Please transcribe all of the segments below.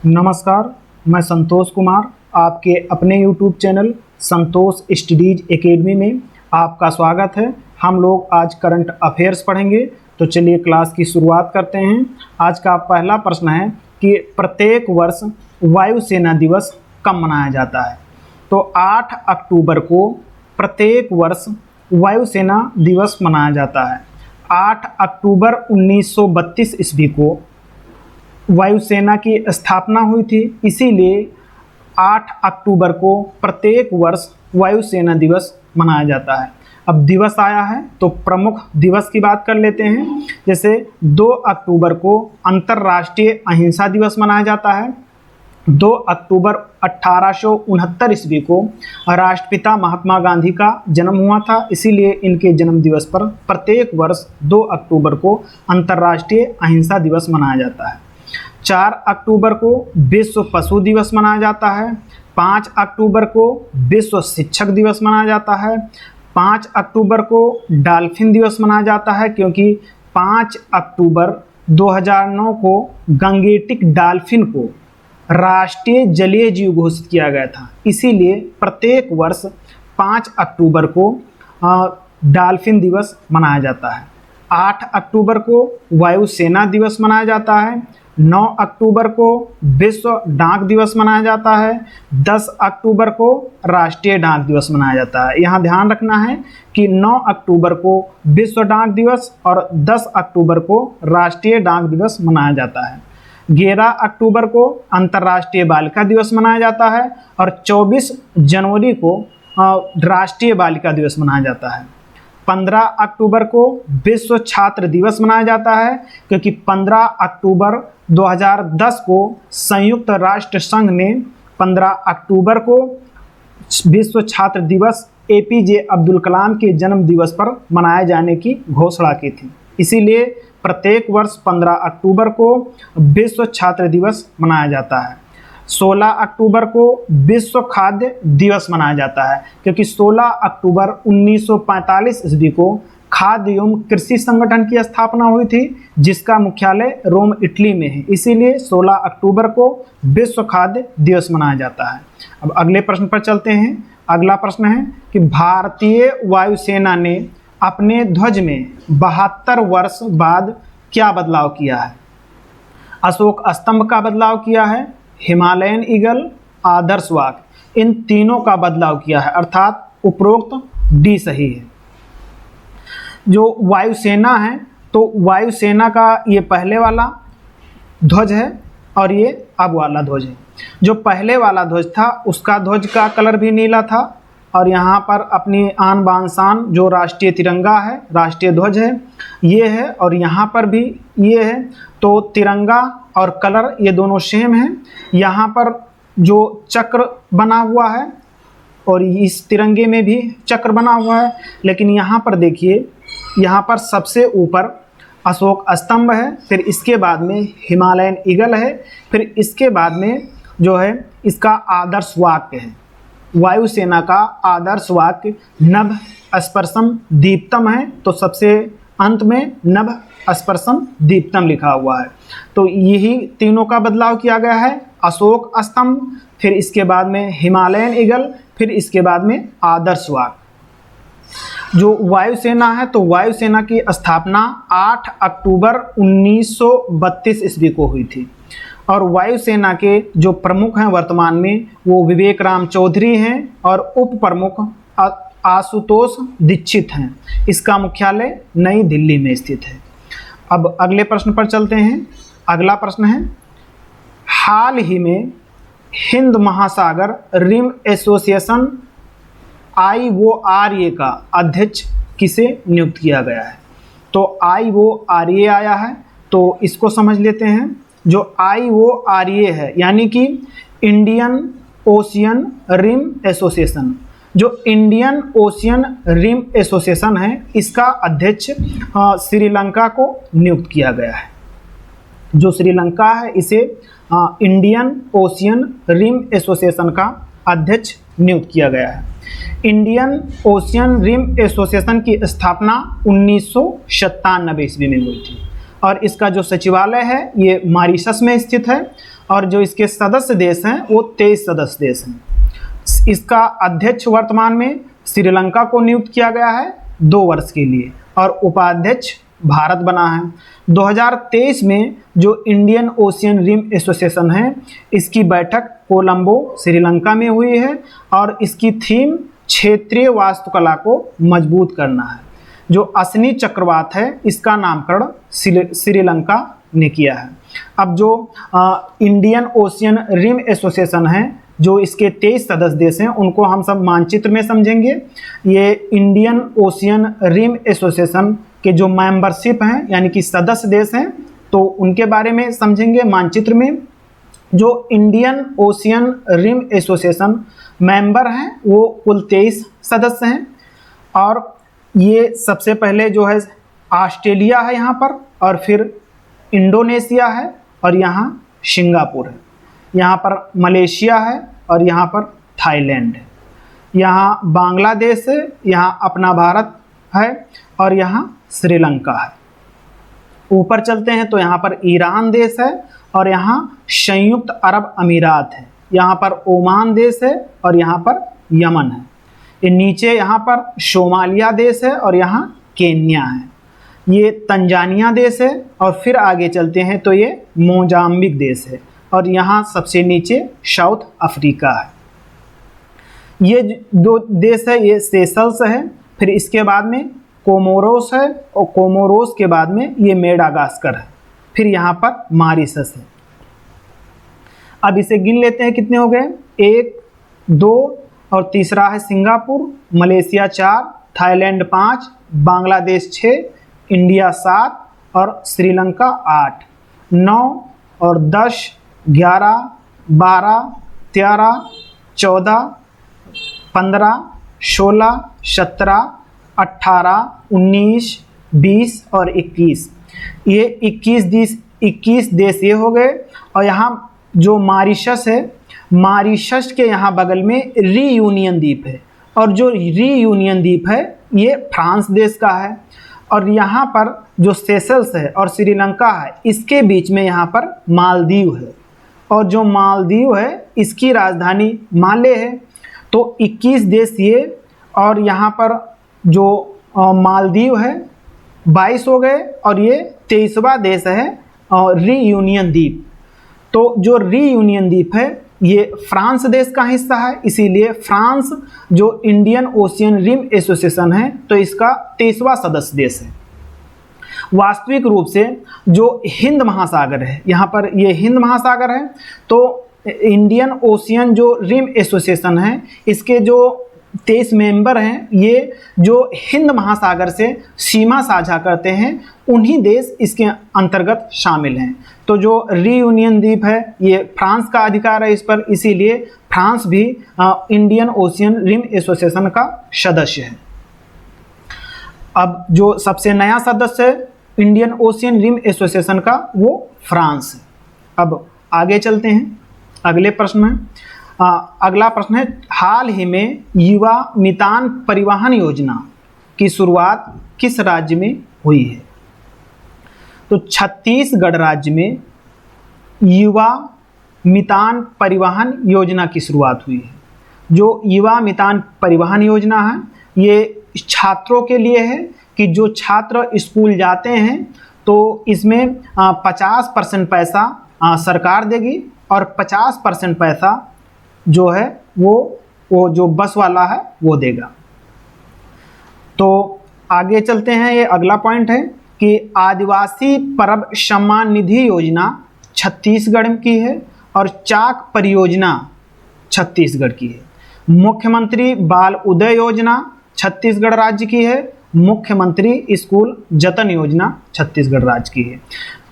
नमस्कार, मैं संतोष कुमार आपके अपने YouTube चैनल संतोष स्टडीज एकेडमी में आपका स्वागत है। हम लोग आज करंट अफेयर्स पढ़ेंगे, तो चलिए क्लास की शुरुआत करते हैं। आज का पहला प्रश्न है कि प्रत्येक वर्ष वायुसेना दिवस कब मनाया जाता है। तो 8 अक्टूबर को प्रत्येक वर्ष वायुसेना दिवस मनाया जाता है। 8 अक्टूबर 1932 ईस्वी को वायुसेना की स्थापना हुई थी, इसीलिए 8 अक्टूबर को प्रत्येक वर्ष वायुसेना दिवस मनाया जाता है। अब दिवस आया है तो प्रमुख दिवस की बात कर लेते हैं। जैसे 2 अक्टूबर को अंतर्राष्ट्रीय अहिंसा दिवस मनाया जाता है। 2 अक्टूबर 1869 ईस्वी को राष्ट्रपिता महात्मा गांधी का जन्म हुआ था, इसीलिए इनके जन्म दिवस पर प्रत्येक वर्ष 2 अक्टूबर को अंतर्राष्ट्रीय अहिंसा दिवस मनाया जाता है। 4 अक्टूबर को विश्व पशु दिवस मनाया जाता है। 5 अक्टूबर को विश्व शिक्षक दिवस मनाया जाता है। 5 अक्टूबर को डॉल्फिन दिवस मनाया जाता है, क्योंकि 5 अक्टूबर 2009 को गंगेटिक डॉल्फिन को राष्ट्रीय जलीय जीव घोषित किया गया था, इसीलिए प्रत्येक वर्ष 5 अक्टूबर को डॉल्फिन दिवस मनाया जाता है। 8 अक्टूबर को वायुसेना दिवस मनाया जाता है। 9 अक्टूबर को विश्व डाक दिवस मनाया जाता है। 10 अक्टूबर को राष्ट्रीय डाक दिवस मनाया जाता है। यहाँ ध्यान रखना है कि 9 अक्टूबर को विश्व डाक दिवस और 10 अक्टूबर को राष्ट्रीय डाक दिवस मनाया जाता है। 11 अक्टूबर को अंतर्राष्ट्रीय बालिका दिवस मनाया जाता है और 24 जनवरी को राष्ट्रीय बालिका दिवस मनाया जाता है। 15 अक्टूबर को विश्व छात्र दिवस मनाया जाता है, क्योंकि 15 अक्टूबर 2010 को संयुक्त राष्ट्र संघ ने 15 अक्टूबर को विश्व छात्र दिवस एपीजे अब्दुल कलाम के जन्म दिवस पर मनाए जाने की घोषणा की थी, इसीलिए प्रत्येक वर्ष 15 अक्टूबर को विश्व छात्र दिवस मनाया जाता है। 16 अक्टूबर को विश्व खाद्य दिवस मनाया जाता है, क्योंकि 16 अक्टूबर 1945 ईस्वी को खाद्य एवं कृषि संगठन की स्थापना हुई थी, जिसका मुख्यालय रोम इटली में है, इसीलिए 16 अक्टूबर को विश्व खाद्य दिवस मनाया जाता है। अब अगले प्रश्न पर चलते हैं। अगला प्रश्न है कि भारतीय वायुसेना ने अपने ध्वज में 72 वर्ष बाद क्या बदलाव किया है। अशोक स्तंभ का बदलाव किया है, हिमालयन ईगल, आदर्श वाक, इन तीनों का बदलाव किया है, अर्थात उपरोक्त डी सही है। जो वायुसेना है तो वायुसेना का ये पहले वाला ध्वज है और ये अब वाला ध्वज है। जो पहले वाला ध्वज था उसका ध्वज का कलर भी नीला था, और यहाँ पर अपनी आन बान शान जो राष्ट्रीय तिरंगा है, राष्ट्रीय ध्वज है, ये है, और यहाँ पर भी ये है। तो तिरंगा और कलर ये दोनों सेम हैं। यहाँ पर जो चक्र बना हुआ है और इस तिरंगे में भी चक्र बना हुआ है, लेकिन यहाँ पर देखिए, यहाँ पर सबसे ऊपर अशोक स्तंभ है, फिर इसके बाद में हिमालयन ईगल है, फिर इसके बाद में जो है इसका आदर्श वाक्य है। वायुसेना का आदर्श वाक्य नभ स्पर्शम दीप्तम है, तो सबसे अंत में नभ स्पर्शम दीप्तम लिखा हुआ है। तो यही तीनों का बदलाव किया गया है, अशोक स्तंभ, फिर इसके बाद में हिमालयन ईगल, फिर इसके बाद में आदर्श वाक्य। जो वायुसेना है तो वायुसेना की स्थापना 8 अक्टूबर 1932 ईस्वी को हुई थी, और वायुसेना के जो प्रमुख हैं वर्तमान में वो विवेक राम चौधरी हैं और उप प्रमुख आशुतोष दीक्षित हैं। इसका मुख्यालय नई दिल्ली में स्थित है। अब अगले प्रश्न पर चलते हैं। अगला प्रश्न है, हाल ही में हिंद महासागर रिम एसोसिएशन IORA का अध्यक्ष किसे नियुक्त किया गया है। तो IORA आया है, तो इसको समझ लेते हैं। जो IORA है यानी कि इंडियन ओशियन रिम एसोसिएशन, जो इंडियन ओशियन रिम एसोसिएशन है, इसका अध्यक्ष श्रीलंका को नियुक्त किया गया है। जो श्रीलंका है इसे इंडियन ओशियन रिम एसोसिएशन का अध्यक्ष नियुक्त किया गया है। इंडियन ओशियन रिम एसोसिएशन की स्थापना 1997 ईस्वी में हुई थी, और इसका जो सचिवालय है ये मॉरिशस में स्थित है और जो इसके सदस्य देश हैं वो 23 सदस्य देश हैं। इसका अध्यक्ष वर्तमान में श्रीलंका को नियुक्त किया गया है 2 वर्ष के लिए और उपाध्यक्ष भारत बना है। 2023 में जो इंडियन ओशियन रिम एसोसिएशन है इसकी बैठक कोलंबो श्रीलंका में हुई है और इसकी थीम क्षेत्रीय वास्तुकला को मजबूत करना है। जो असनी चक्रवात है इसका नामकरण श्रीलंका ने किया है। अब जो इंडियन ओशियन रिम एसोसिएशन है जो इसके 23 सदस्य देश हैं उनको हम सब मानचित्र में समझेंगे। ये इंडियन ओशियन रिम एसोसिएशन के जो मेंबरशिप हैं यानी कि सदस्य देश हैं तो उनके बारे में समझेंगे मानचित्र में। जो Indian Ocean Rim Association member हैं वो कुल 23 सदस्य हैं और ये सबसे पहले जो है ऑस्ट्रेलिया है यहाँ पर और फिर इंडोनेशिया है और यहाँ सिंगापुर है, यहाँ पर मलेशिया है और यहाँ पर थाईलैंड है, यहाँ बांग्लादेश है, यहाँ अपना भारत है और यहाँ श्रीलंका है। ऊपर चलते हैं तो यहाँ पर ईरान देश है और यहाँ संयुक्त अरब अमीरात है, यहाँ पर ओमान देश है और यहाँ पर यमन है। ये नीचे यहाँ पर सोमालिया देश है और यहाँ केन्या है, ये तंजानिया देश है और फिर आगे चलते हैं तो ये मोजाम्बिक देश है और यहाँ सबसे नीचे साउथ अफ्रीका है। ये 2 देश है ये सेशल्स है, फिर इसके बाद में कोमोरोस है और कोमोरोस के बाद में ये मेडागास्कर है, फिर यहाँ पर मॉरिशस है। अब इसे गिन लेते हैं कितने हो गए, 1, 2 और तीसरा है Singapore, Malaysia 4, Thailand 5, Bangladesh 6, India 7 और श्रीलंका 8, 9 और 10, 11, 12, 13, 14, 15, 16, 17, 18, 19, 20 और 21। ये 21 देश ये हो गए। और यहाँ जो मॉरिशस है, मॉरिशस के यहाँ बगल में रीयूनियन द्वीप है और जो रीयूनियन द्वीप है ये फ्रांस देश का है। और यहाँ पर जो सेशल्स है और श्रीलंका है इसके बीच में यहाँ पर मालदीव है और जो मालदीव है इसकी राजधानी माले है। तो 21 देश ये और यहाँ पर जो मालदीव है 22 हो गए और ये 23वां देश है रीयूनियन द्वीप। तो जो रीयूनियन द्वीप है ये फ्रांस देश का हिस्सा है, इसीलिए फ्रांस जो इंडियन ओशियन रिम एसोसिएशन है तो इसका 23वां सदस्य देश है। वास्तविक रूप से जो हिंद महासागर है, यहाँ पर ये हिंद महासागर है, तो इंडियन ओशियन जो रिम एसोसिएशन है इसके जो 23 मेंबर हैं ये जो हिंद महासागर से सीमा साझा करते हैं उन्हीं देश इसके अंतर्गत शामिल हैं। तो जो रीयूनियन द्वीप है ये फ्रांस का अधिकार है इस पर, इसीलिए फ्रांस भी इंडियन ओशियन रिम एसोसिएशन का सदस्य है। अब जो सबसे नया सदस्य है इंडियन ओशियन रिम एसोसिएशन का वो फ्रांस है। अब आगे चलते हैं, अगले प्रश्न में अगला प्रश्न है, हाल ही में युवा मितान परिवहन योजना की शुरुआत किस राज्य में हुई है? तो छत्तीसगढ़ राज्य में युवा मितान परिवहन योजना की शुरुआत हुई है। जो युवा मितान परिवहन योजना है ये छात्रों के लिए है कि जो छात्र स्कूल जाते हैं तो इसमें 50% पैसा सरकार देगी और 50% पैसा जो है वो जो बस वाला है वो देगा। तो आगे चलते हैं, ये अगला पॉइंट है कि आदिवासी परब सम्मान निधि योजना छत्तीसगढ़ की है और चाक परियोजना छत्तीसगढ़ की है। मुख्यमंत्री बाल उदय योजना छत्तीसगढ़ राज्य की है। मुख्यमंत्री स्कूल जतन योजना छत्तीसगढ़ राज्य की है।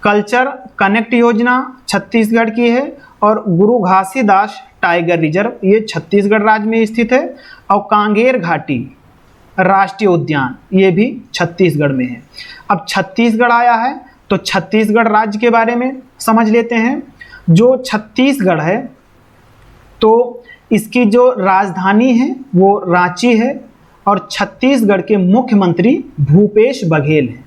कल्चर कनेक्ट योजना छत्तीसगढ़ की है और गुरु घासीदास टाइगर रिजर्व ये छत्तीसगढ़ राज्य में स्थित है। और कांगेर घाटी राष्ट्रीय उद्यान ये भी छत्तीसगढ़ में है। अब छत्तीसगढ़ आया है तो छत्तीसगढ़ राज्य के बारे में समझ लेते हैं। जो छत्तीसगढ़ है तो इसकी जो राजधानी है वो रांची है और छत्तीसगढ़ के मुख्यमंत्री भूपेश बघेल हैं।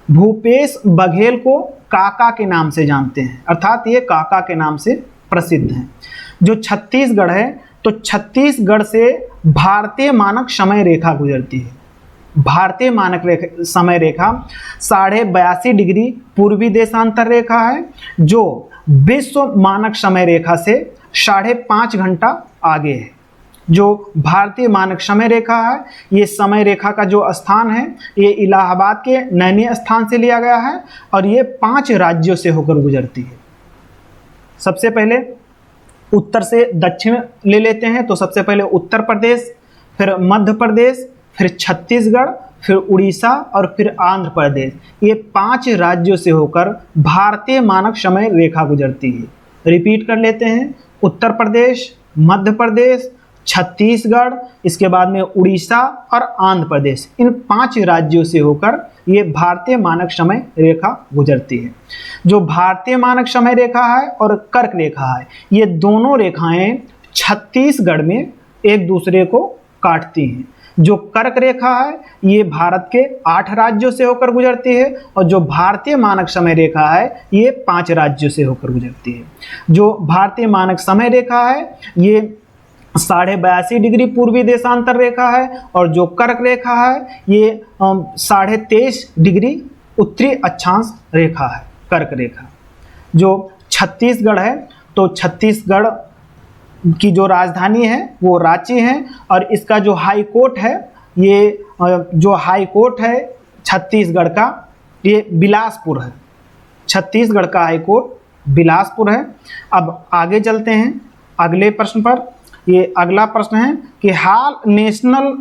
भूपेश बघेल को काका के नाम से जानते हैं, अर्थात ये काका के नाम से प्रसिद्ध हैं। जो छत्तीसगढ़ है, तो छत्तीसगढ़ से भारतीय मानक समय रेखा गुजरती है। भारतीय मानक समय रेखा 82.5 डिग्री पूर्वी देशांतर रेखा है, जो विश्व मानक समय रेखा से 5.5 घंटा आगे है। जो भारतीय मानक समय रेखा है, ये समय रेखा का जो स्थान है ये इलाहाबाद के नैनी स्थान से लिया गया है और ये 5 राज्यों से होकर गुजरती है। सबसे पहले उत्तर से दक्षिण ले लेते हैं, तो सबसे पहले उत्तर प्रदेश, फिर मध्य प्रदेश, फिर छत्तीसगढ़, फिर उड़ीसा और फिर आंध्र प्रदेश। ये 5 राज्यों से होकर भारतीय मानक समय रेखा गुजरती है। रिपीट कर लेते हैं, उत्तर प्रदेश, मध्य प्रदेश, छत्तीसगढ़, इसके बाद में उड़ीसा और आंध्र प्रदेश। इन 5 राज्यों से होकर ये भारतीय मानक समय रेखा गुजरती है। जो भारतीय मानक समय रेखा है और कर्क रेखा है, ये दोनों रेखाएं छत्तीसगढ़ में एक दूसरे को काटती हैं। जो कर्क रेखा है ये भारत के 8 राज्यों से होकर गुजरती है और जो भारतीय मानक समय रेखा है ये 5 राज्यों से होकर गुजरती है। जो भारतीय मानक समय रेखा है ये 82.5 डिग्री पूर्वी देशांतर रेखा है और जो कर्क रेखा है ये 23.5 डिग्री उत्तरी अक्षांश रेखा है, कर्क रेखा। जो छत्तीसगढ़ है, तो छत्तीसगढ़ की जो राजधानी है वो रांची है और इसका जो हाई कोर्ट है, ये जो हाई कोर्ट है छत्तीसगढ़ का, ये बिलासपुर है। छत्तीसगढ़ का हाई कोर्ट बिलासपुर है। अब आगे चलते हैं अगले प्रश्न पर। ये अगला प्रश्न है कि हाल national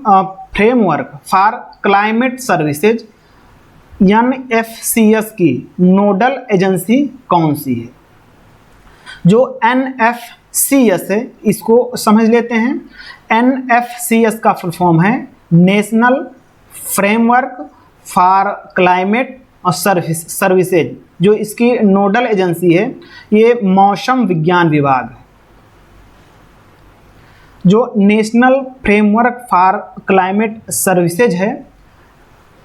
framework for climate services NFCS की नोडल एजेंसी कौन सी है? जो NFCS है इसको समझ लेते हैं। NFCS का फुल फॉर्म है नेशनल फ्रेमवर्क फॉर क्लाइमेट और सर्विसेज। जो इसकी नोडल एजेंसी है ये मौसम विज्ञान विभाग है। जो national framework for climate services है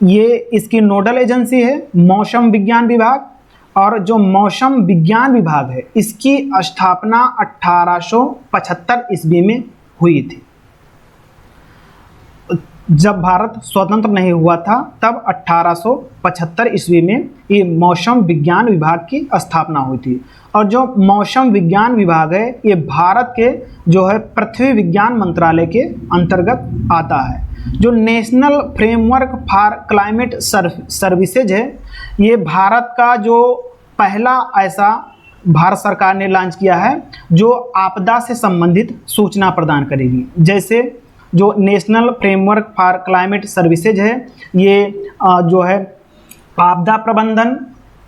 ये इसकी नोडल एजेंसी है मौसम विज्ञान विभाग। और जो मौसम विज्ञान विभाग है इसकी स्थापना 1875 ईस्वी में हुई थी। जब भारत स्वतंत्र नहीं हुआ था तब 1875 ईस्वी में ये मौसम विज्ञान विभाग की स्थापना हुई थी। और जो मौसम विज्ञान विभाग है ये भारत के जो है पृथ्वी विज्ञान मंत्रालय के अंतर्गत आता है। जो national framework for climate services है ये भारत का जो पहला ऐसा भारत सरकार ने लॉन्च किया है जो आपदा से संबंधित सूचना प्रदान करेगी। जैसे जो national framework for climate services है ये जो है आपदा प्रबंधन,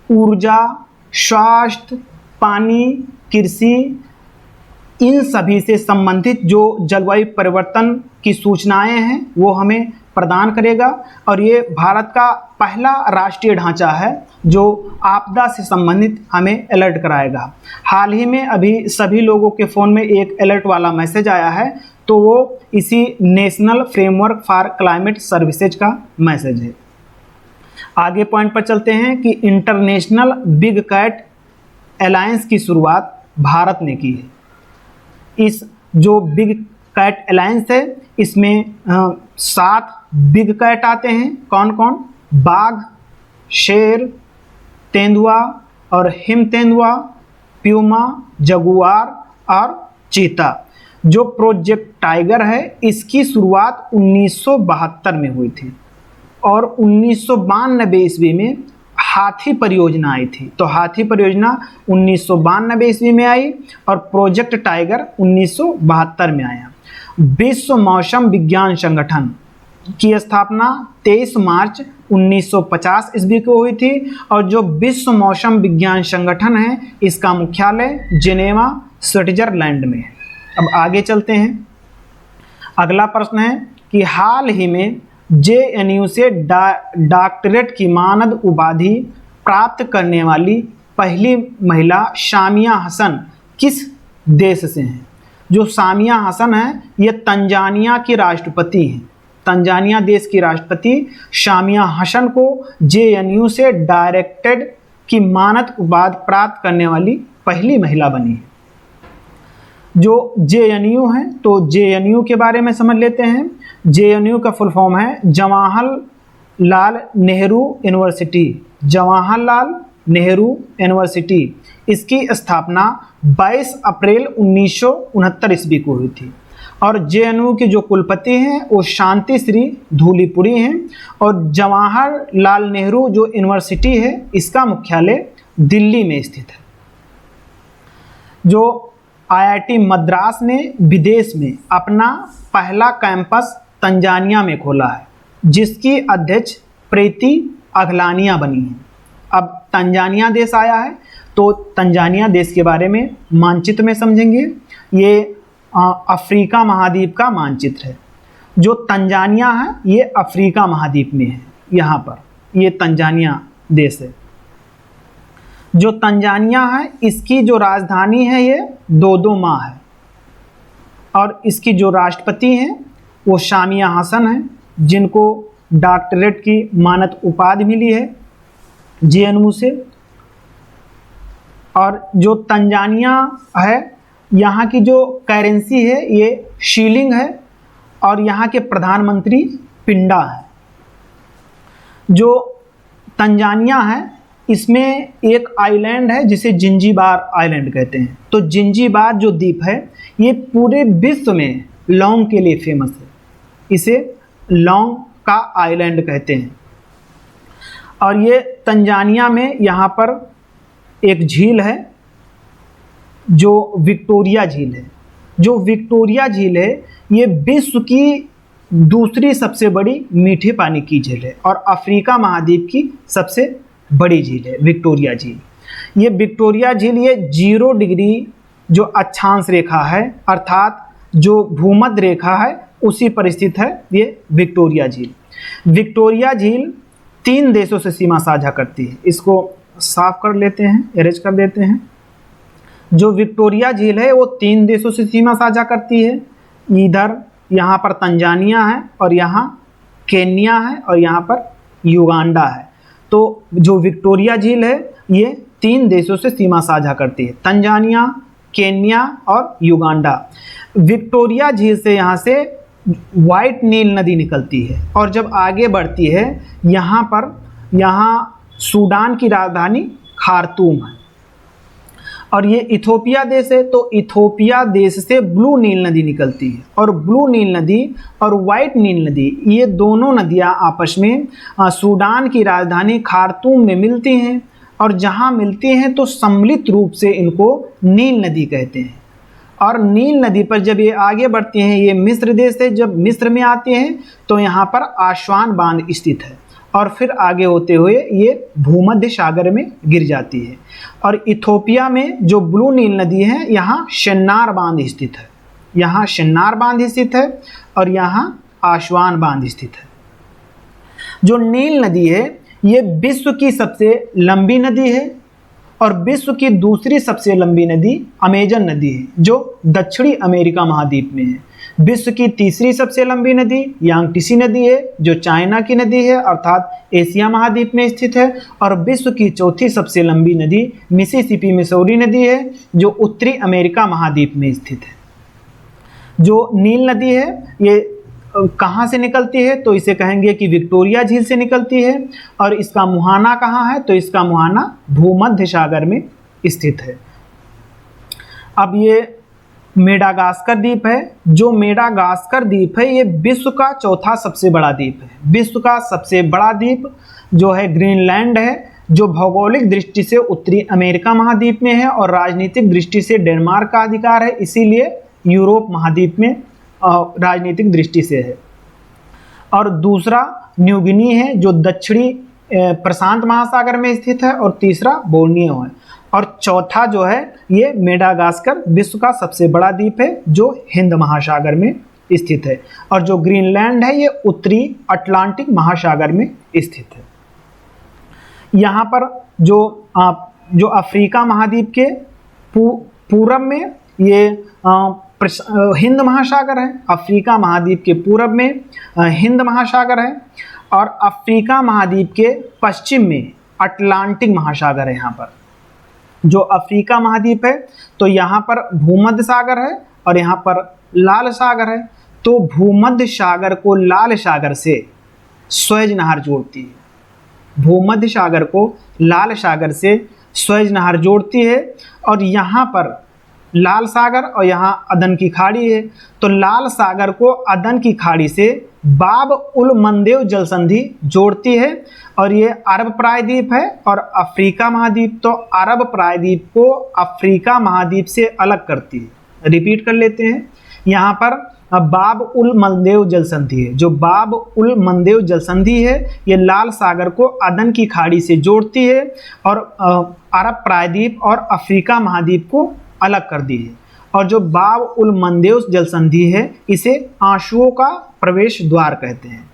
ऊर्जा, स्वास्थ्य, पानी, कृषि, इन सभी से संबंधित जो जलवायु परिवर्तन की सूचनाएं हैं वो हमें प्रदान करेगा। और ये भारत का पहला राष्ट्रीय ढांचा है जो आपदा से संबंधित हमें अलर्ट कराएगा। हाल ही में अभी सभी लोगों के फ़ोन में एक अलर्ट वाला मैसेज आया है, तो वो इसी national framework for climate services का मैसेज है। आगे पॉइंट पर चलते हैं कि इंटरनेशनल बिग कैट अलायंस की शुरुआत भारत ने की है। इस जो बिग कैट अलायंस है इसमें 7 बिग कैट आते हैं। कौन कौन? बाघ, शेर, तेंदुआ और हिम तेंदुआ, प्यूमा, जगुआर और चीता। जो प्रोजेक्ट टाइगर है इसकी शुरुआत 1972 में हुई थी और 1992 ईस्वी में हाथी परियोजना आई थी। तो हाथी परियोजना 1992 ईस्वी में आई और प्रोजेक्ट टाइगर 1972 में आया। विश्व मौसम विज्ञान संगठन की स्थापना 23 मार्च 1950 ईस्वी को हुई थी और जो विश्व मौसम विज्ञान संगठन है इसका मुख्यालय जेनेवा, स्विट्जरलैंड में है। अब आगे चलते हैं। अगला प्रश्न है कि हाल ही में JNU से डॉक्टरेट की मानद उपाधि प्राप्त करने वाली पहली महिला सामिया हसन किस देश से हैं? जो सामिया हसन है ये तंजानिया की राष्ट्रपति हैं। तंजानिया देश की राष्ट्रपति सामिया हसन को JNU से डायरेक्टेड की मानद उपाधि प्राप्त करने वाली पहली महिला बनी है। जो JNU है तो JNU के बारे में समझ लेते हैं। JNU का फुल फॉर्म है जवाहरलाल नेहरू यूनिवर्सिटी। जवाहरलाल नेहरू यूनिवर्सिटी, इसकी स्थापना 22 अप्रैल 1969 ईस्वी को हुई थी। और JNU के जो कुलपति हैं वो शांति श्री धूलीपुरी हैं। और जवाहरलाल नेहरू जो यूनिवर्सिटी है इसका मुख्यालय दिल्ली में स्थित है। जो IIT मद्रास ने विदेश में अपना पहला कैंपस तंजानिया में खोला है, जिसकी अध्यक्ष प्रीति अगलानिया बनी है। अब तंजानिया देश आया है तो तंजानिया देश के बारे में मानचित्र में समझेंगे। ये अफ्रीका महाद्वीप का मानचित्र है। जो तंजानिया है ये अफ्रीका महाद्वीप में है। यहाँ पर ये तंजानिया देश है। जो तंजानिया है इसकी जो राजधानी है ये दोदोमा है। और इसकी जो राष्ट्रपति हैं वो सामिया हसन हैं, जिनको डॉक्टरेट की मानद उपाधि मिली है JNU से। और जो तंजानिया है यहाँ की जो करेंसी है ये शीलिंग है। और यहाँ के प्रधानमंत्री पिंडा है। जो तंजानिया है इसमें एक आइलैंड है जिसे जिंजीबार आइलैंड कहते हैं। तो जिंजीबार जो द्वीप है ये पूरे विश्व में लौंग के लिए फेमस है। इसे लौंग का आइलैंड कहते हैं। और ये तंजानिया में यहाँ पर एक झील है जो विक्टोरिया झील है। जो विक्टोरिया झील है ये विश्व की दूसरी सबसे बड़ी मीठे पानी की झील है और अफ्रीका महाद्वीप की सबसे बड़ी झील है विक्टोरिया झील। ये विक्टोरिया झील ये 0 डिग्री जो अक्षांश रेखा है अर्थात जो भूमध्य रेखा है उसी पर स्थित है ये विक्टोरिया झील। विक्टोरिया झील 3 देशों से सीमा साझा करती है। इसको साफ कर लेते हैं, एरेज कर देते हैं। जो विक्टोरिया झील है वो 3 देशों से सीमा साझा करती है। इधर यहाँ पर तंजानिया है और यहाँ केन्या है और यहाँ पर युगांडा है। तो जो विक्टोरिया झील है ये 3 देशों से सीमा साझा करती है, तंजानिया, केन्या और युगांडा। विक्टोरिया झील से यहाँ से वाइट नील नदी निकलती है और जब आगे बढ़ती है यहाँ सूडान की राजधानी खार्तूम है। और ये इथोपिया देश है तो इथोपिया देश से ब्लू नील नदी निकलती है। और ब्लू नील नदी और वाइट नील नदी ये दोनों नदियाँ आपस में सूडान की राजधानी खार्तूम में मिलती हैं। और जहाँ मिलती हैं तो सम्मिलित रूप से इनको नील नदी कहते हैं। और नील नदी पर जब ये आगे बढ़ती हैं, ये मिस्र देश है, जब मिस्र में आते हैं तो यहाँ पर आस्वान बांध स्थित है और फिर आगे होते हुए ये भूमध्य सागर में गिर जाती है। और इथोपिया में जो ब्लू नील नदी है यहाँ शिन्नार बांध स्थित है। यहाँ शिन्नार बांध स्थित है और यहाँ आस्वान बांध स्थित है। जो नील नदी है ये विश्व की सबसे लंबी नदी है और विश्व की दूसरी सबसे लंबी नदी अमेजन नदी है जो दक्षिणी अमेरिका महाद्वीप में है। विश्व की तीसरी सबसे लंबी नदी यांगटीसी नदी है जो चाइना की नदी है अर्थात एशिया महाद्वीप में स्थित है। और विश्व की चौथी सबसे लंबी नदी मिसिसिपी मिसौरी नदी है जो उत्तरी अमेरिका महाद्वीप में स्थित है। जो नील नदी है ये कहाँ से निकलती है तो इसे कहेंगे कि विक्टोरिया झील से निकलती है। और इसका मुहाना कहाँ है तो इसका मुहाना भूमध्य सागर में स्थित है। अब ये मेडागास्कर द्वीप है। जो मेडागास्कर द्वीप है ये विश्व का चौथा सबसे बड़ा द्वीप है। विश्व का सबसे बड़ा द्वीप जो है ग्रीनलैंड है जो भौगोलिक दृष्टि से उत्तरी अमेरिका महाद्वीप में है और राजनीतिक दृष्टि से डेनमार्क का अधिकार है, इसीलिए यूरोप महाद्वीप में राजनीतिक दृष्टि से है। और दूसरा न्यू गिनी है जो दक्षिणी प्रशांत महासागर में स्थित है और तीसरा बोर्नियो है। और चौथा जो है ये मेडागास्कर विश्व का सबसे बड़ा द्वीप है जो हिंद महासागर में स्थित है। और जो ग्रीनलैंड है ये उत्तरी अटलांटिक महासागर में स्थित है। यहाँ पर जो अफ्रीका महाद्वीप के पूरब में ये हिंद महासागर है, अफ्रीका महाद्वीप के पूर्व में हिंद महासागर है, और अफ्रीका महाद्वीप के पश्चिम में अटलांटिक महासागर है। यहाँ पर जो अफ्रीका महाद्वीप है तो यहाँ पर भूमध्य सागर है और यहाँ पर लाल सागर है। तो भूमध्य सागर को लाल सागर से स्वेज नहर जोड़ती है, भूमध्य सागर को लाल सागर से स्वेज नहर जोड़ती है। और यहाँ पर लाल सागर और यहाँ अदन की खाड़ी है, तो लाल सागर को अदन की खाड़ी से बाब उल मंदेव जल संधि जोड़ती है। और ये अरब प्रायद्वीप है और अफ्रीका महाद्वीप, तो अरब प्रायद्वीप को अफ्रीका महाद्वीप से अलग करती है। रिपीट कर लेते हैं, यहाँ पर बाब उल मंदेव जल संधि है। जो बाब उल मंदेव जल संधि है ये लाल सागर को अदन की खाड़ी से जोड़ती है और अरब प्रायद्वीप और अफ्रीका महाद्वीप को अलग कर दी है। और जो बाब उल मंदेव जल संधि है इसे आंसुओं का प्रवेश द्वार कहते हैं।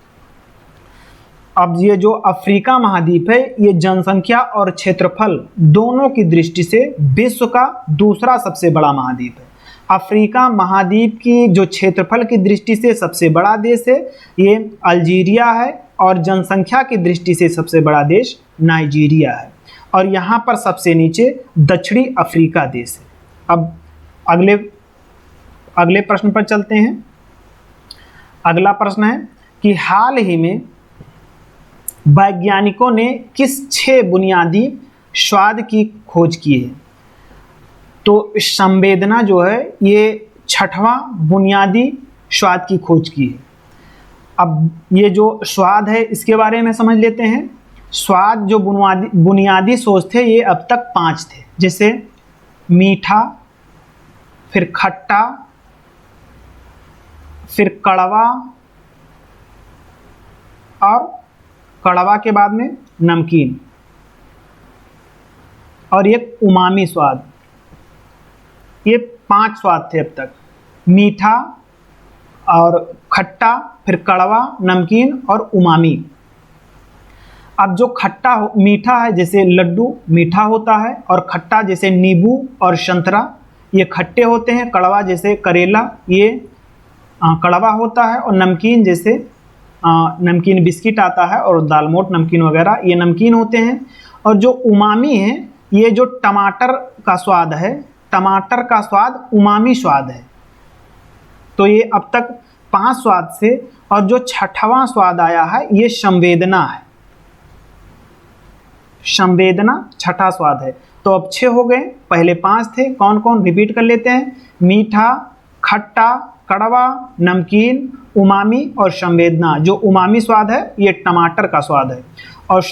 अब ये जो अफ्रीका महाद्वीप है ये जनसंख्या और क्षेत्रफल दोनों की दृष्टि से विश्व का दूसरा सबसे बड़ा महाद्वीप है। अफ्रीका महाद्वीप की जो क्षेत्रफल की दृष्टि से सबसे बड़ा देश है ये अल्जीरिया है, और जनसंख्या की दृष्टि से सबसे बड़ा देश नाइजीरिया है, और यहाँ पर सबसे नीचे दक्षिणी अफ्रीका देश है। अब अगले प्रश्न पर चलते हैं। अगला प्रश्न है कि हाल ही में वैज्ञानिकों ने किस 6 बुनियादी स्वाद की खोज की है? तो संवेदना जो है ये 6वां बुनियादी स्वाद की खोज की है। अब ये जो स्वाद है इसके बारे में समझ लेते हैं। स्वाद जो बुनियादी सोच थे ये अब तक 5 थे, जैसे मीठा, फिर खट्टा, फिर कड़वा, और कड़वा के बाद में नमकीन, और एक उमामी स्वाद। ये 5 स्वाद थे अब तक, मीठा और खट्टा, फिर कड़वा, नमकीन और उमामी। अब जो खट्टा मीठा है जैसे लड्डू मीठा होता है, और खट्टा जैसे नींबू और संतरा ये खट्टे होते हैं, कड़वा जैसे करेला ये कड़वा होता है, और नमकीन जैसे नमकीन बिस्किट आता है और दालमोट नमकीन वगैरह ये नमकीन होते हैं। और जो उमामी है ये जो टमाटर का स्वाद है, टमाटर का स्वाद उमामी स्वाद है। तो ये अब तक 5 स्वाद से, और जो 6वां स्वाद आया है ये संवेदना है। संवेदना 6ठा स्वाद है। तो अब 6 हो गए, पहले 5 थे, कौन कौन रिपीट कर लेते हैं। मीठा, खट्टा, कड़वा, नमकीन, उमामी और संवेदना। जो उमामी स्वाद है ये टमाटर का स्वाद है, और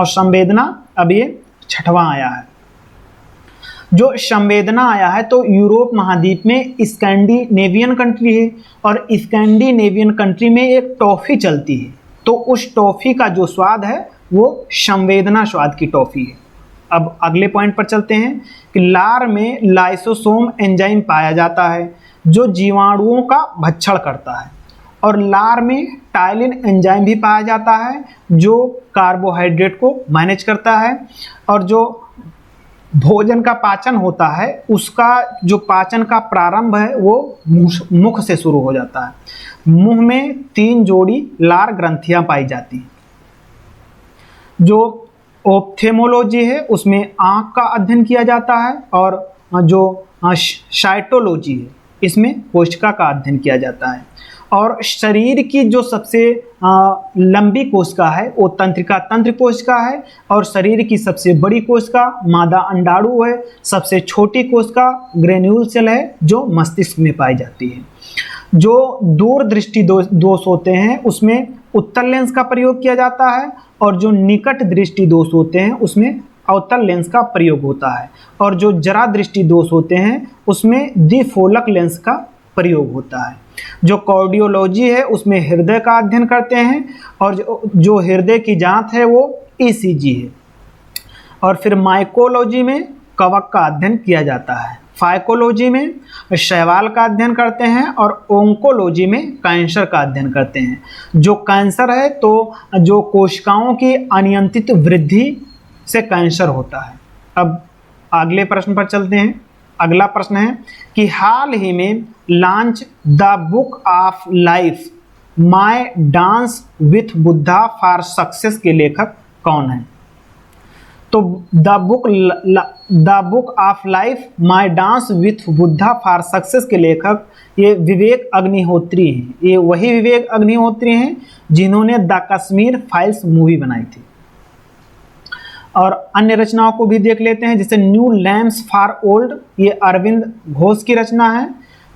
संवेदना अब ये 6वां आया है। जो संवेदना आया है तो यूरोप महाद्वीप में स्कैंडिनेवियन कंट्री है, और स्कैंडिनेवियन कंट्री में एक टॉफ़ी चलती है, तो उस टॉफ़ी का जो स्वाद है वो संवेदना स्वाद की टॉफ़ी है। अब अगले पॉइंट पर चलते हैं कि लार में लाइसोसोम एंजाइम पाया जाता है जो जीवाणुओं का भक्षण करता है, और लार में टाइलिन एंजाइम भी पाया जाता है जो कार्बोहाइड्रेट को मैनेज करता है, और जो भोजन का पाचन होता है उसका जो पाचन का प्रारंभ है वो मुख से शुरू हो जाता है। मुंह में 3 जोड़ी लार ग्रंथियां पाई जाती हैं। जो ओप्थेमोलॉजी है उसमें आँख का अध्ययन किया जाता है, और जो साइटोलॉजी है इसमें कोशिका का अध्ययन किया जाता है। और शरीर की जो सबसे लंबी कोशिका है वो तंत्रिका तंत्र कोशिका है, और शरीर की सबसे बड़ी कोशिका मादा अंडाणु है। सबसे छोटी कोशिका ग्रेन्यूल सेल है जो मस्तिष्क में पाई जाती है। जो दूरदृष्टि दोष होते हैं उसमें उत्तल लेंस का प्रयोग किया जाता है, और जो निकट दृष्टि दोष होते हैं उसमें अवतल लेंस का प्रयोग होता है, और जो जरा दृष्टि दोष होते हैं उसमें द्विफोलक लेंस का प्रयोग होता है। जो कार्डियोलॉजी है उसमें हृदय का अध्ययन करते हैं, और जो हृदय की जांच है वो ईसीजी है। और फिर माइकोलॉजी में कवक का अध्ययन किया जाता है। फाइकोलॉजी में शैवाल का अध्ययन करते हैं, और ओंकोलॉजी में कैंसर का अध्ययन करते हैं। जो कैंसर है तो जो कोशिकाओं की अनियंत्रित वृद्धि से कैंसर होता है। अब अगले प्रश्न पर चलते हैं। अगला प्रश्न है कि हाल ही में launch the book of life my dance with Buddha for success के लेखक कौन है? तो the book of life my dance with Buddha for success के लेखक ये विवेक अग्निहोत्री हैं। ये वही विवेक अग्निहोत्री हैं जिन्होंने द कश्मीर फाइल्स मूवी बनाई थी। और अन्य रचनाओं को भी देख लेते हैं, जैसे न्यू लैम्प्स फॉर ओल्ड, ये अरविंद घोष की रचना है।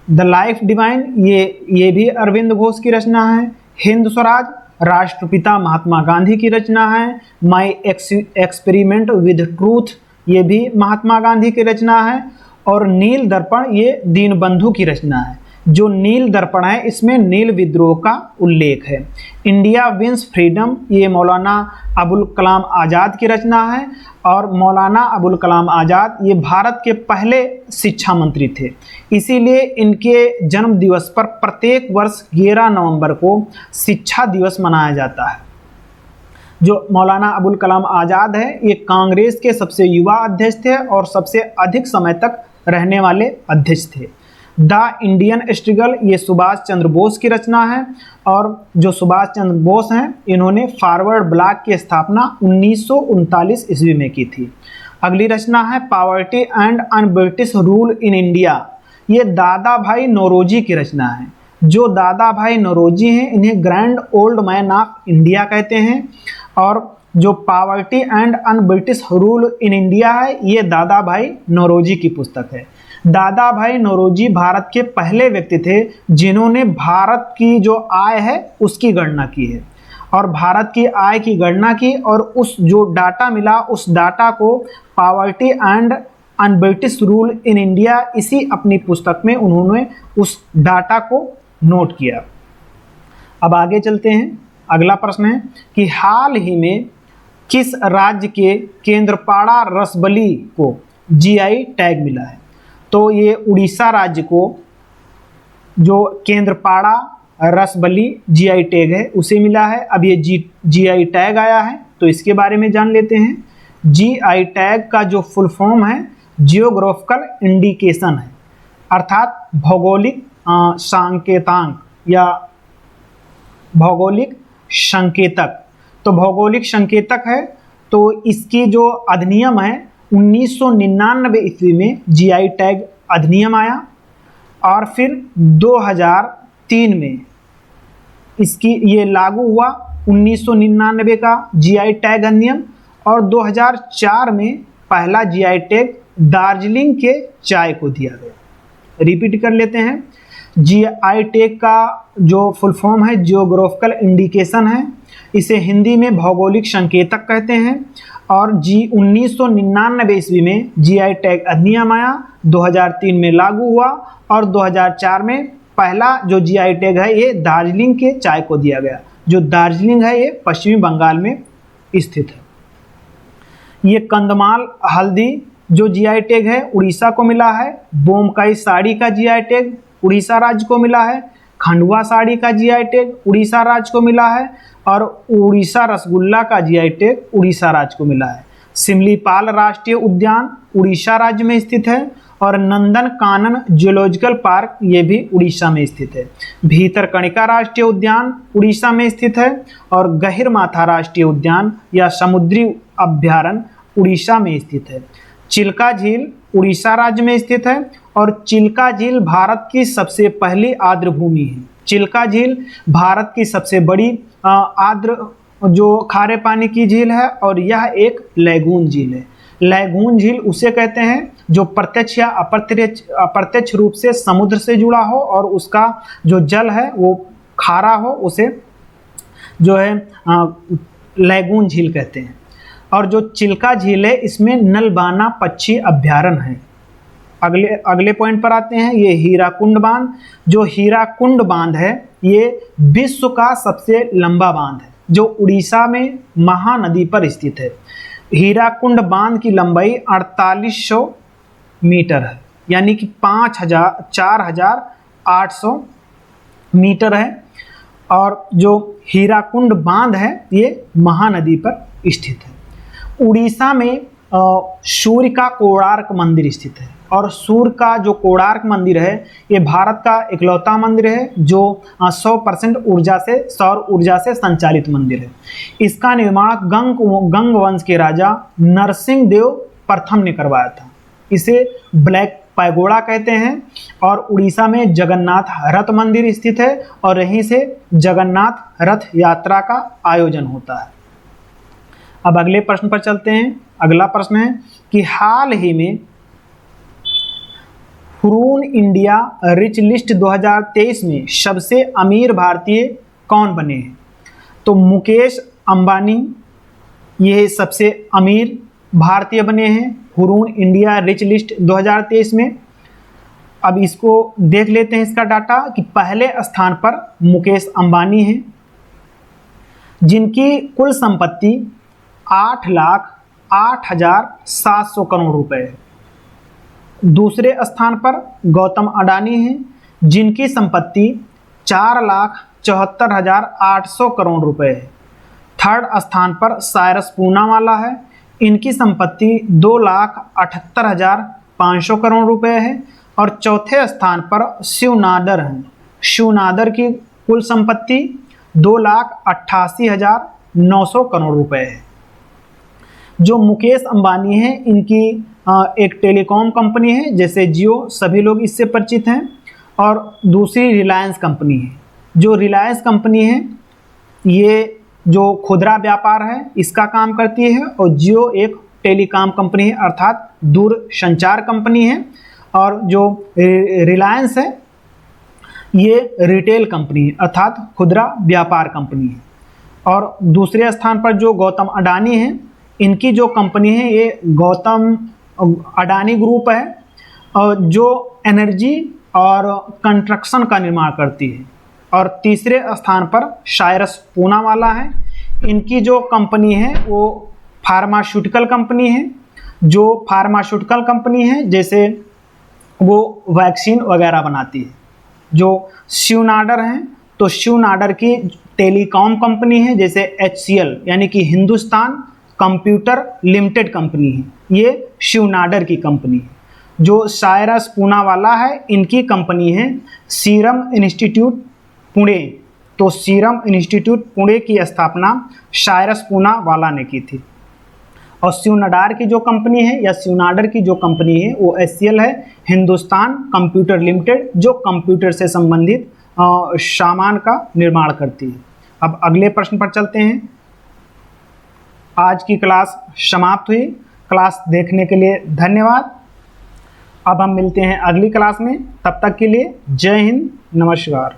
द लाइफ डिवाइन, ये भी अरविंद घोष की रचना है। हिंद स्वराज राष्ट्रपिता महात्मा गांधी की रचना है। माई एक्सपेरिमेंट विद ट्रूथ, ये भी महात्मा गांधी की रचना है। और नील दर्पण, ये दीनबंधु की रचना है। जो नील दर्पण है इसमें नील विद्रोह का उल्लेख है। इंडिया विंस फ्रीडम, ये मौलाना अबुल कलाम आज़ाद की रचना है। और मौलाना अबुल कलाम आज़ाद ये भारत के पहले शिक्षा मंत्री थे, इसीलिए इनके जन्म दिवस पर प्रत्येक वर्ष 11 नवंबर को शिक्षा दिवस मनाया जाता है। जो मौलाना अबुल कलाम आज़ाद है ये कांग्रेस के सबसे युवा अध्यक्ष थे और सबसे अधिक समय तक रहने वाले अध्यक्ष थे। द इंडियन स्ट्रगल, ये सुभाष चंद्र बोस की रचना है। और जो सुभाष चंद्र बोस हैं इन्होंने फॉरवर्ड ब्लॉक की स्थापना 1939 ईस्वी में की थी। अगली रचना है poverty and un British rule in India, ये दादा भाई नौरोजी की रचना है। जो दादा भाई नौरोजी हैं इन्हें grand old man of India कहते हैं। और जो poverty and un British rule in India है ये दादा भाई नौरोजी की पुस्तक है। दादा भाई नौरोजी भारत के पहले व्यक्ति थे जिन्होंने भारत की जो आय है उसकी गणना की है और भारत की आय की गणना की और उस जो डाटा मिला उस डाटा को poverty and un British rule in India इसी अपनी पुस्तक में उन्होंने उस डाटा को नोट किया। अब आगे चलते हैं। अगला प्रश्न है कि हाल ही में किस राज्य के केंद्रपाड़ा रसबली को जीआई टैग मिला है? तो ये उड़ीसा राज्य को जो केंद्रपाड़ा रसबली जीआई टैग है उसे मिला है। अब ये जीआई टैग आया है तो इसके बारे में जान लेते हैं। जीआई टैग का जो फुल फॉर्म है जियोग्राफिकल इंडिकेशन है, अर्थात भौगोलिक संकेतांक या भौगोलिक संकेतक। तो भौगोलिक संकेतक है। तो इसकी जो अधिनियम है 1999 ईस्वी में जीआई टैग अधिनियम आया और फिर 2003 में इसकी ये लागू हुआ 1999 का जीआई टैग अधिनियम। और 2004 में पहला जीआई टैग दार्जिलिंग के चाय को दिया गया। रिपीट कर लेते हैं। जीआई टैग का जो फुल फॉर्म है जियोग्राफिकल इंडिकेशन है, इसे हिंदी में भौगोलिक संकेतक कहते हैं। और 1999 ईस्वी में जीआई टैग अधिनियम आया, 2003 में लागू हुआ और 2004 में पहला जो जीआई टैग है ये दार्जिलिंग के चाय को दिया गया। जो दार्जिलिंग है ये पश्चिमी बंगाल में स्थित है। ये कंदमाल हल्दी जो जीआई टैग है उड़ीसा को मिला है। बोमकाई साड़ी का जीआई टैग उड़ीसा राज्य को मिला है। खंडवा साड़ी का जीआई टैग उड़ीसा राज्य को मिला है। और उड़ीसा रसगुल्ला का जीआई टैग उड़ीसा राज्य को मिला है। सिमलीपाल राष्ट्रीय उद्यान उड़ीसा राज्य में स्थित है। और नंदन कानन जियोलॉजिकल पार्क ये भी उड़ीसा में स्थित है। भीतरकनिका राष्ट्रीय उद्यान उड़ीसा में स्थित है। और गहिरमाथा राष्ट्रीय उद्यान या समुद्री अभ्यारण्य उड़ीसा में स्थित है। चिल्का झील उड़ीसा राज्य में स्थित है। और चिल्का झील भारत की सबसे पहली आर्द्र भूमि है। चिल्का झील भारत की सबसे बड़ी आर्द्र जो खारे पानी की झील है और यह एक लैगून झील है। लैगून झील उसे कहते हैं जो प्रत्यक्ष या अप्रत्यक्ष रूप से समुद्र से जुड़ा हो और उसका जो जल है वो खारा हो, उसे जो है लैगून झील कहते हैं। और जो चिल्का झील है इसमें नलबाना पक्षी अभ्यारण्य है। अगले पॉइंट पर आते हैं। ये हीराकुंड बांध, जो हीराकुंड बांध है ये विश्व का सबसे लंबा बांध है जो उड़ीसा में महानदी पर स्थित है। हीराकुंड बांध की लंबाई 4800 मीटर है, यानी कि 4800 मीटर है। और जो हीराकुंड बांध है ये महानदी पर स्थित है। उड़ीसा में सूर्य का कोणार्क मंदिर स्थित है। और सूर्य का जो कोणार्क मंदिर है ये भारत का इकलौता मंदिर है जो 100% ऊर्जा से सौर ऊर्जा से संचालित मंदिर है। इसका निर्माण गंग वंश के राजा नरसिंह देव प्रथम ने करवाया था। इसे ब्लैक पैगोडा कहते हैं और उड़ीसा में जगन्नाथ रथ मंदिर स्थित है और यहीं से जगन्नाथ रथ यात्रा का आयोजन होता है। अब अगले प्रश्न पर चलते हैं। अगला प्रश्न है कि हाल ही में हुरून इंडिया रिच लिस्ट 2023 में सबसे अमीर भारतीय कौन बने हैं? तो मुकेश अंबानी ये सबसे अमीर भारतीय बने हैं हुरून इंडिया रिच लिस्ट 2023 में। अब इसको देख लेते हैं इसका डाटा कि पहले स्थान पर मुकेश अंबानी हैं जिनकी कुल संपत्ति 8,08,700 करोड़ रुपए है। दूसरे स्थान पर गौतम अडानी हैं जिनकी संपत्ति 4,74,800 करोड़ रुपए है। थर्ड स्थान पर साइरस पूनावाला है, इनकी संपत्ति 2,78,500 करोड़ रुपए है। और चौथे स्थान पर शिव नाडर हैं। शिव नाडर की कुल संपत्ति 2,88,900 करोड़ रुपए है। जो मुकेश अंबानी हैं इनकी एक टेलीकॉम कंपनी है जैसे जियो, सभी लोग इससे परिचित हैं। और दूसरी रिलायंस कंपनी है। जो रिलायंस कंपनी है ये जो खुदरा व्यापार है इसका काम करती है और जियो एक टेलीकॉम कंपनी है अर्थात दूरसंचार कंपनी है। और जो रिलायंस है ये रिटेल कंपनी है अर्थात खुदरा व्यापार कंपनी है। और दूसरे स्थान पर जो गौतम अडानी हैं इनकी जो कंपनी है ये गौतम अडानी ग्रुप है और जो एनर्जी और कंस्ट्रक्शन का निर्माण करती है। और तीसरे स्थान पर साइरस पूनावाला है, इनकी जो कंपनी है वो फार्मास्यूटिकल कंपनी है। जो फार्मास्यूटिकल कंपनी है जैसे वो वैक्सीन वगैरह बनाती है। जो शिव नाडर हैं तो शिव नाडर की टेलीकॉम कंपनी है जैसे HCL यानी कि हिंदुस्तान कंप्यूटर लिमिटेड कंपनी है, ये शिव नाडर की कंपनी है। जो साइरस पूनावाला है इनकी कंपनी है सीरम इंस्टीट्यूट पुणे। तो सीरम इंस्टीट्यूट पुणे की स्थापना साइरस पूनावाला ने की थी। और शिव नाडर की जो कंपनी है या शिव नाडर की जो कंपनी है वो HCL है, हिंदुस्तान कंप्यूटर लिमिटेड, जो कंप्यूटर से संबंधित सामान का निर्माण करती है। अब अगले प्रश्न पर चलते हैं। आज की क्लास समाप्त हुई। क्लास देखने के लिए धन्यवाद। अब हम मिलते हैं अगली क्लास में, तब तक के लिए जय हिंद, नमस्कार।